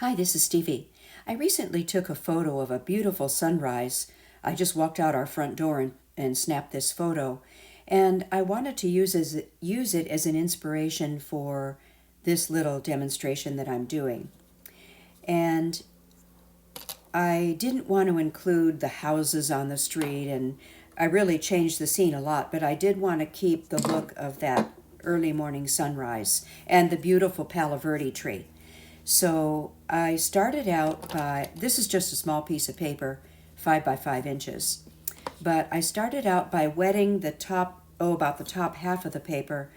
Hi, this is Stevie. I recently took a photo of a beautiful sunrise. I just walked out our front door and snapped this photo. And I wanted to use it as an inspiration for this little demonstration that I'm doing. And I didn't want to include the houses on the street, and I really changed the scene a lot, but I did want to keep the look of that early morning sunrise and the beautiful Palo Verde tree. So I started out by, this is just a small piece of paper, 5 by 5 inches. But I started out by wetting the top, about the top half of the paper,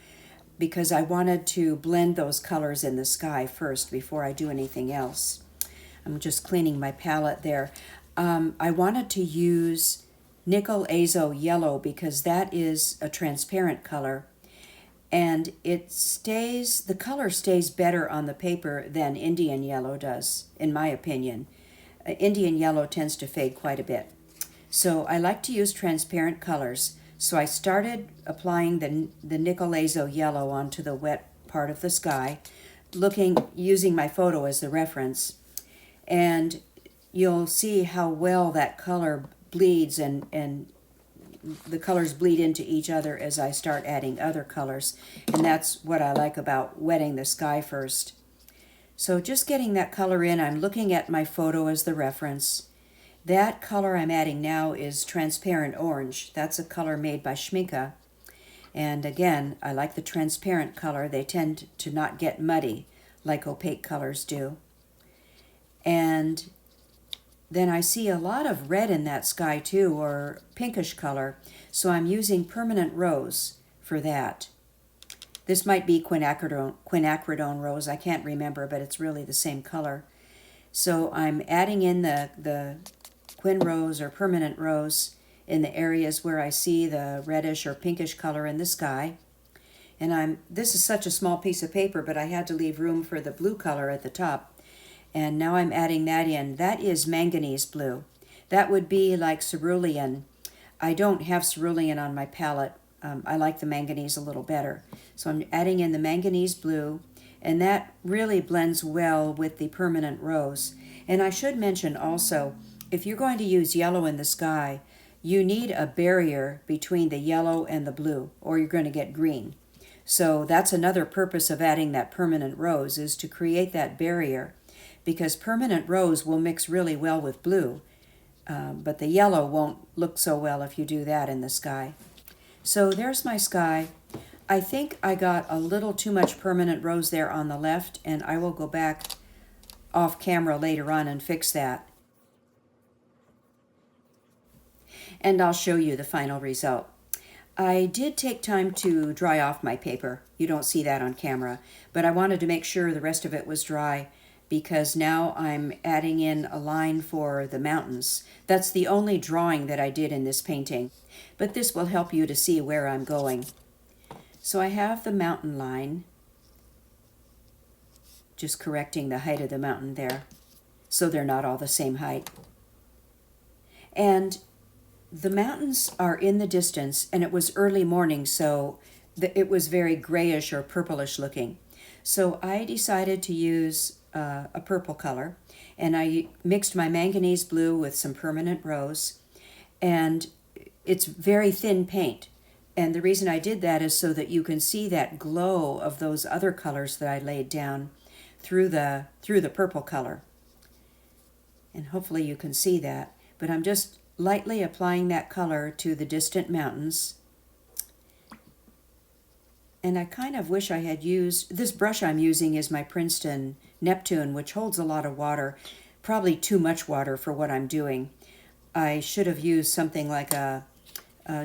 because I wanted to blend those colors in the sky first before I do anything else. I'm just cleaning my palette there. I wanted to use nickel azo yellow because that is a transparent color, and the color stays better on the paper than Indian yellow does, in my opinion. Indian yellow tends to fade quite a bit. So I like to use transparent colors. So I started applying the nickel azo yellow onto the wet part of the sky, using my photo as the reference. And you'll see how well that color bleeds, and the colors bleed into each other as I start adding other colors. And that's what I like about wetting the sky first. So just getting that color in, I'm looking at my photo as the reference. That color I'm adding now is transparent orange. That's a color made by Schminke. And again, I like the transparent color. They tend to not get muddy like opaque colors do. And then I see a lot of red in that sky too, or pinkish color, so I'm using permanent rose for that. This might be quinacridone rose, I can't remember, but it's really the same color. So I'm adding in the quin rose or permanent rose in the areas where I see the reddish or pinkish color in the sky. And this is such a small piece of paper, but I had to leave room for the blue color at the top. And now I'm adding that in. That is manganese blue. That would be like cerulean. I don't have cerulean on my palette. I like the manganese a little better. So I'm adding in the manganese blue, and that really blends well with the permanent rose. And I should mention also, if you're going to use yellow in the sky, you need a barrier between the yellow and the blue, or you're going to get green. So that's another purpose of adding that permanent rose, is to create that barrier, because permanent rose will mix really well with blue, but the yellow won't look so well if you do that in the sky. So there's my sky. I think I got a little too much permanent rose there on the left, and I will go back off camera later on and fix that. And I'll show you the final result. I did take time to dry off my paper. You don't see that on camera, but I wanted to make sure the rest of it was dry, because now I'm adding in a line for the mountains. That's the only drawing that I did in this painting, but this will help you to see where I'm going. So I have the mountain line, just correcting the height of the mountain there, so they're not all the same height. And the mountains are in the distance, and it was early morning, so it was very grayish or purplish looking. So I decided to use a purple color, and I mixed my manganese blue with some permanent rose, and it's very thin paint. And the reason I did that is so that you can see that glow of those other colors that I laid down through the purple color. And hopefully you can see that. But I'm just lightly applying that color to the distant mountains. And I kind of wish I had used, this brush I'm using is my Princeton Neptune, which holds a lot of water, probably too much water for what I'm doing. I should have used something like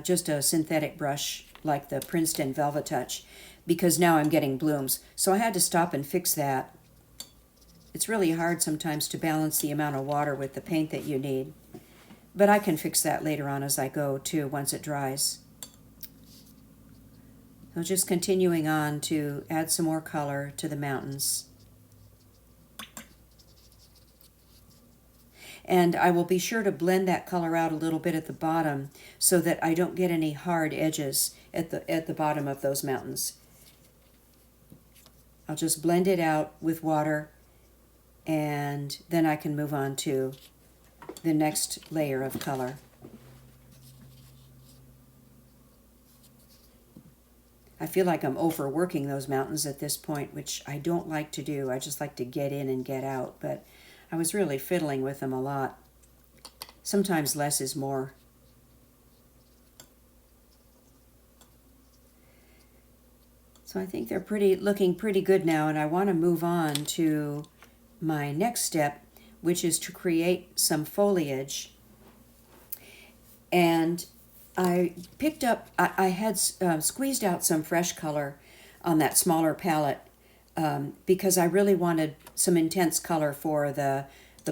just a synthetic brush like the Princeton Velvet Touch, because now I'm getting blooms. So I had to stop and fix that. It's really hard sometimes to balance the amount of water with the paint that you need. But I can fix that later on as I go too, once it dries. So just continuing on to add some more color to the mountains. And I will be sure to blend that color out a little bit at the bottom so that I don't get any hard edges at the bottom of those mountains. I'll just blend it out with water and then I can move on to the next layer of color. I feel like I'm overworking those mountains at this point, which I don't like to do. I just like to get in and get out, but I was really fiddling with them a lot. Sometimes less is more. So I think they're looking pretty good now, and I want to move on to my next step, which is to create some foliage. And I picked up, I had squeezed out some fresh color on that smaller palette because I really wanted some intense color for the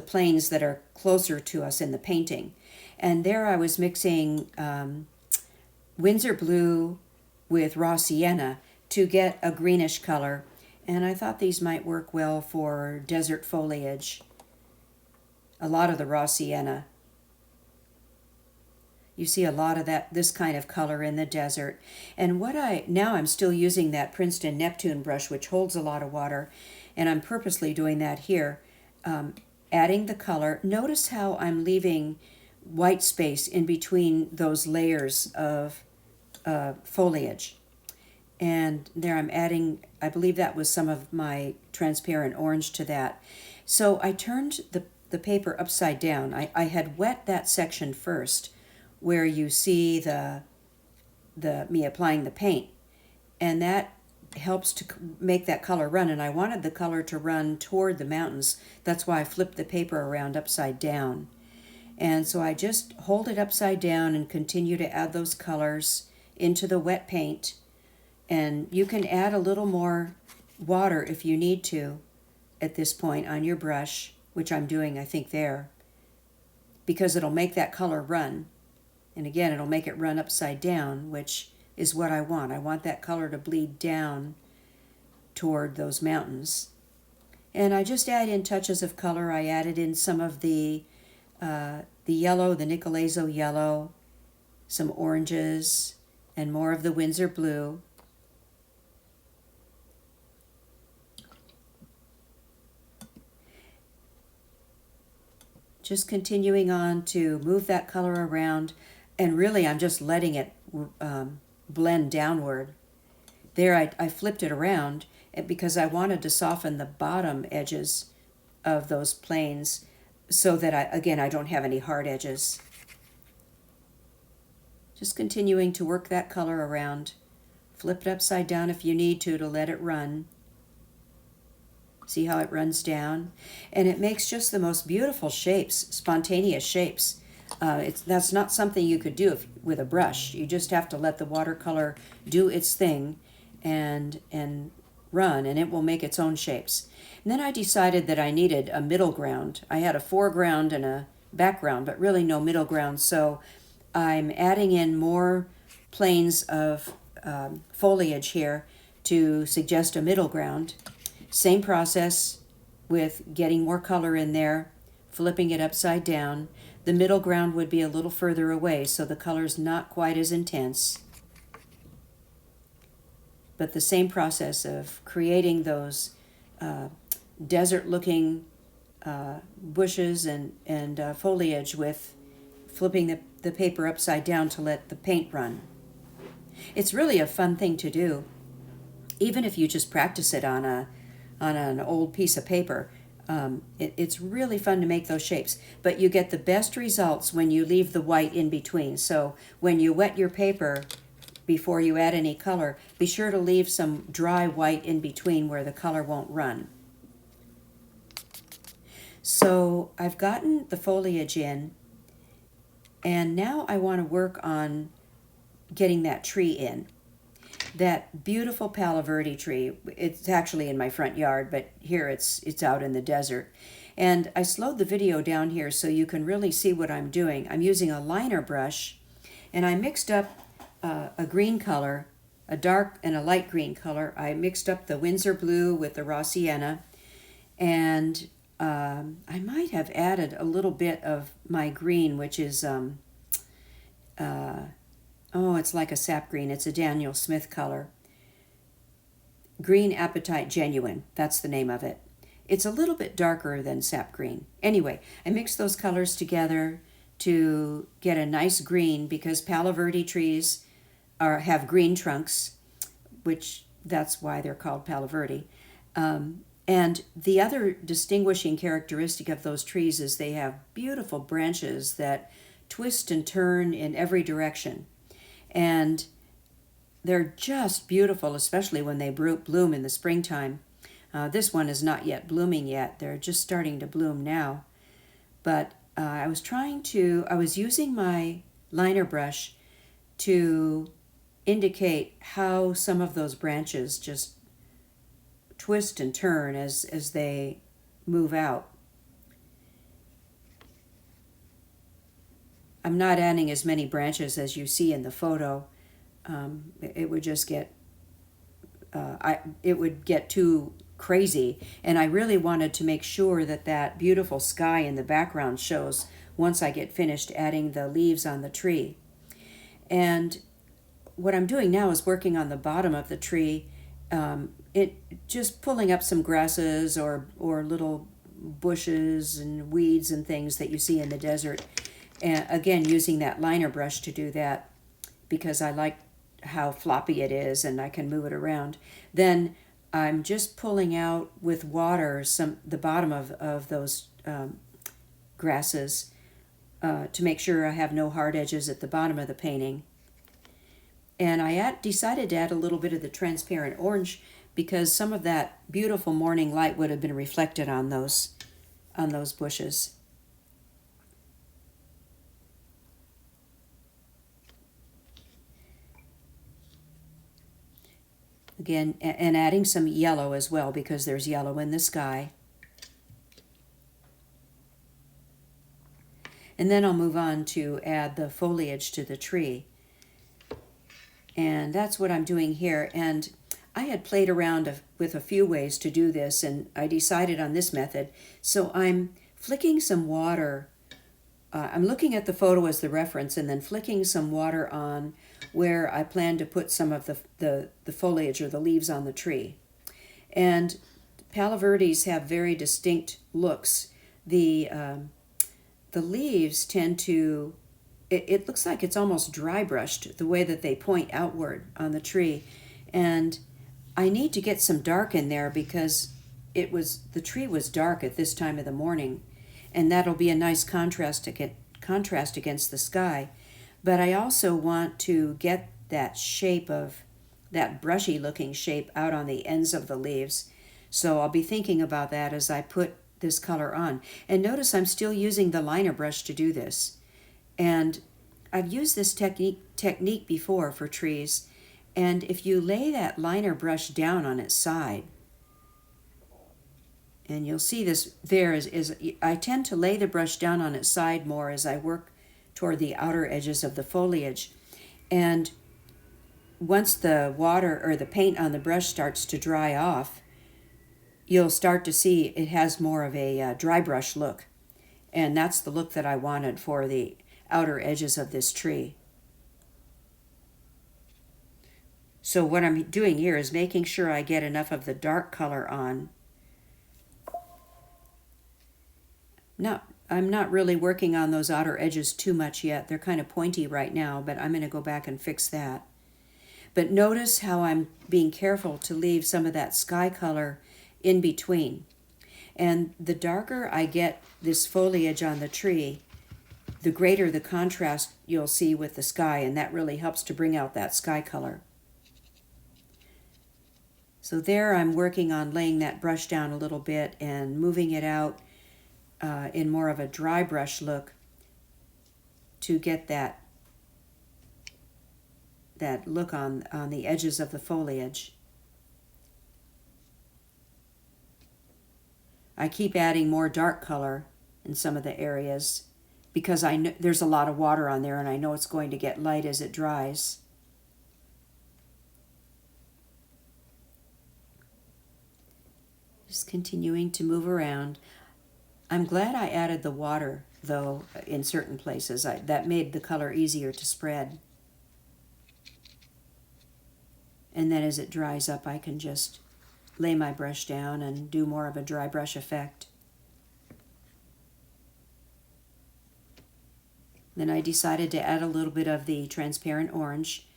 planes that are closer to us in the painting. And there I was mixing Winsor Blue with raw sienna to get a greenish color. And I thought these might work well for desert foliage. A lot of the raw sienna. You see a lot of this kind of color in the desert. And now I'm still using that Princeton Neptune brush, which holds a lot of water, and I'm purposely doing that here, adding the color. Notice how I'm leaving white space in between those layers of foliage. And there I'm adding, I believe that was some of my transparent orange to that. So I turned the paper upside down. I had wet that section first, where you see me applying the paint, and that helps to make that color run. And I wanted the color to run toward the mountains. That's why I flipped the paper around upside down. And so I just hold it upside down and continue to add those colors into the wet paint. And you can add a little more water if you need to at this point on your brush, which I'm doing, I think, there, because it'll make that color run. And again, it'll make it run upside down, which is what I want. I want that color to bleed down toward those mountains. And I just add in touches of color. I added in some of the yellow, the Nicolezo yellow, some oranges, and more of the Winsor Blue. Just continuing on to move that color around. And really, I'm just letting it blend downward. There, I flipped it around because I wanted to soften the bottom edges of those planes so that, I don't have any hard edges. Just continuing to work that color around. Flip it upside down if you need to let it run. See how it runs down? And it makes just the most beautiful shapes, spontaneous shapes. That's not something you could do with a brush. You just have to let the watercolor do its thing and run, and it will make its own shapes. And then I decided that I needed a middle ground. I had a foreground and a background, but really no middle ground. So I'm adding in more planes of foliage here to suggest a middle ground. Same process with getting more color in there, flipping it upside down. The middle ground would be a little further away, so the color's not quite as intense. But the same process of creating those desert-looking bushes and foliage with flipping the paper upside down to let the paint run. It's really a fun thing to do, even if you just practice it on an old piece of paper. It's really fun to make those shapes, but you get the best results when you leave the white in between. So when you wet your paper before you add any color, be sure to leave some dry white in between where the color won't run. So I've gotten the foliage in, and now I want to work on getting that tree in. That beautiful Palo Verde tree. It's actually in my front yard, but here it's out in the desert. And I slowed the video down here so you can really see what I'm doing. I'm using a liner brush, and I mixed up a green color, a dark and a light green color. I mixed up the Winsor Blue with the raw sienna, and I might have added a little bit of my green, which is it's like a sap green. It's a Daniel Smith color. Green Apatite Genuine, that's the name of it. it's a little bit darker than sap green. Anyway, I mixed those colors together to get a nice green because Palo Verde trees have green trunks, which that's why they're called Palo Verde. And the other distinguishing characteristic of those trees is they have beautiful branches that twist and turn in every direction. And they're just beautiful, especially when they bloom in the springtime. This one is not yet blooming yet. They're just starting to bloom now. But I was using my liner brush to indicate how some of those branches just twist and turn as they move out. I'm not adding as many branches as you see in the photo. It would just get it would get too crazy, and I really wanted to make sure that that beautiful sky in the background shows once I get finished adding the leaves on the tree. And what I'm doing now is working on the bottom of the tree, it just pulling up some grasses or little bushes and weeds and things that you see in the desert, and again using that liner brush to do that because I like how floppy it is and I can move it around. Then I'm just pulling out with water the bottom of those grasses to make sure I have no hard edges at the bottom of the painting. And I decided to add a little bit of the transparent orange because some of that beautiful morning light would have been reflected on those bushes. Again, and adding some yellow as well because there's yellow in the sky. And then I'll move on to add the foliage to the tree. And that's what I'm doing here. And I had played around with a few ways to do this, and I decided on this method. So I'm flicking some water. I'm looking at the photo as the reference and then flicking some water on where I plan to put some of the foliage or the leaves on the tree. And Palo Verdes have very distinct looks. The leaves tend to, it looks like it's almost dry brushed the way that they point outward on the tree. And I need to get some dark in there because the tree was dark at this time of the morning, and that'll be a nice contrast against the sky. But I also want to get that shape of that brushy looking shape out on the ends of the leaves. So I'll be thinking about that as I put this color on. And notice I'm still using the liner brush to do this. And I've used this technique before for trees. And if you lay that liner brush down on its side, and you'll see this there is I tend to lay the brush down on its side more as I work toward the outer edges of the foliage. And once the water or the paint on the brush starts to dry off, you'll start to see it has more of a dry brush look. And that's the look that I wanted for the outer edges of this tree. So what I'm doing here is making sure I get enough of the dark color on. I'm not really working on those outer edges too much yet. They're kind of pointy right now, but I'm going to go back and fix that. But notice how I'm being careful to leave some of that sky color in between. And the darker I get this foliage on the tree, the greater the contrast you'll see with the sky, and that really helps to bring out that sky color. So there I'm working on laying that brush down a little bit and moving it out in more of a dry brush look to get that look on the edges of the foliage. I keep adding more dark color in some of the areas because I know there's a lot of water on there and I know it's going to get light as it dries. Just continuing to move around. I'm glad I added the water, though, in certain places. That made the color easier to spread. And then as it dries up, I can just lay my brush down and do more of a dry brush effect. Then I decided to add a little bit of the transparent orange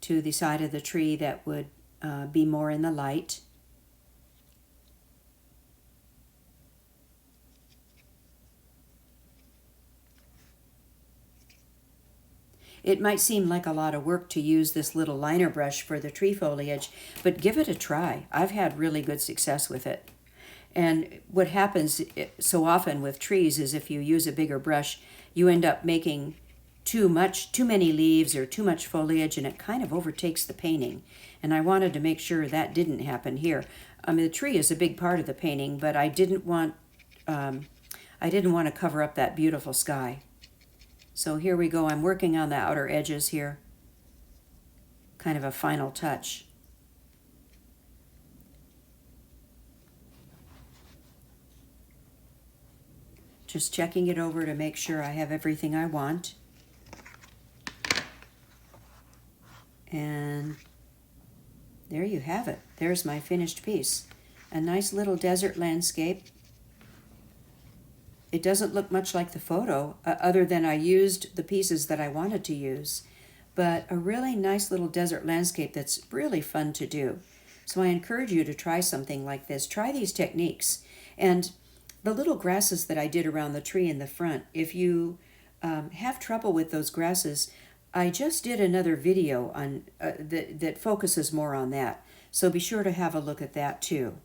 to the side of the tree that would be more in the light. It might seem like a lot of work to use this little liner brush for the tree foliage, but give it a try. I've had really good success with it. And what happens so often with trees is if you use a bigger brush, you end up making too many leaves or too much foliage, and it kind of overtakes the painting. And I wanted to make sure that didn't happen here. I mean, the tree is a big part of the painting, but I didn't want to cover up that beautiful sky. So here we go. I'm working on the outer edges here. Kind of a final touch. Just checking it over to make sure I have everything I want. And there you have it. There's my finished piece. A nice little desert landscape. It doesn't look much like the photo, other than I used the pieces that I wanted to use, but a really nice little desert landscape that's really fun to do. So I encourage you to try something like this. Try these techniques. And the little grasses that I did around the tree in the front, if you have trouble with those grasses, I just did another video on that focuses more on that. So be sure to have a look at that too.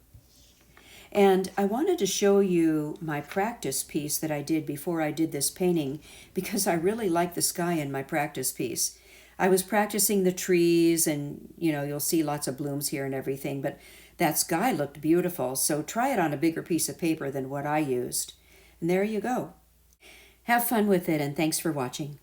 And I wanted to show you my practice piece that I did before I did this painting, because I really like the sky in my practice piece. I was practicing the trees, and you'll see lots of blooms here and everything, but that sky looked beautiful, so try it on a bigger piece of paper than what I used. And there you go. Have fun with it, and thanks for watching.